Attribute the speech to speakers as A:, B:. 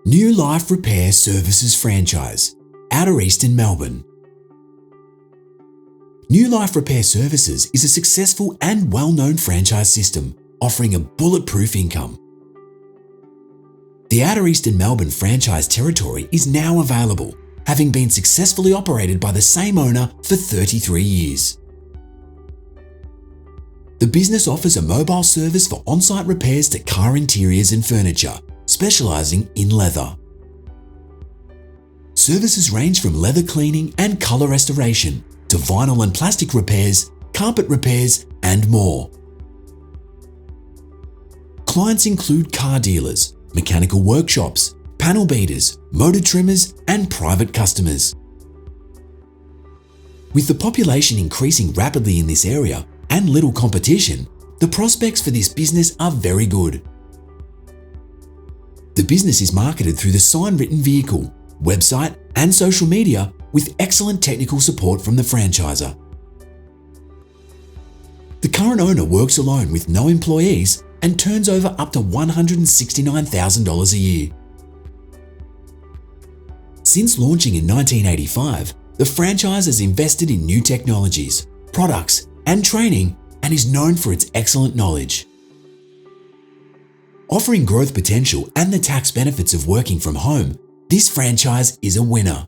A: New Life Repair Services Franchise, Outer Eastern Melbourne. New Life Repair Services is a successful and well-known franchise system offering a bulletproof income. The Outer Eastern Melbourne franchise territory is now available, having been successfully operated by the same owner for 33 years. The business offers a mobile service for on-site repairs to car interiors and furniture, specialising in leather. Services range from leather cleaning and colour restoration to vinyl and plastic repairs, carpet repairs, and more. Clients include car dealers, mechanical workshops, panel beaters, motor trimmers, and private customers. With the population increasing rapidly in this area and little competition, the prospects for this business are very good. The business is marketed through the sign-written vehicle, website, and social media with excellent technical support from the franchisor. The current owner works alone with no employees and turns over up to $169,000 a year. Since launching in 1985, the franchise has invested in new technologies, products, and training and is known for its excellent knowledge. Offering growth potential and the tax benefits of working from home, this franchise is a winner.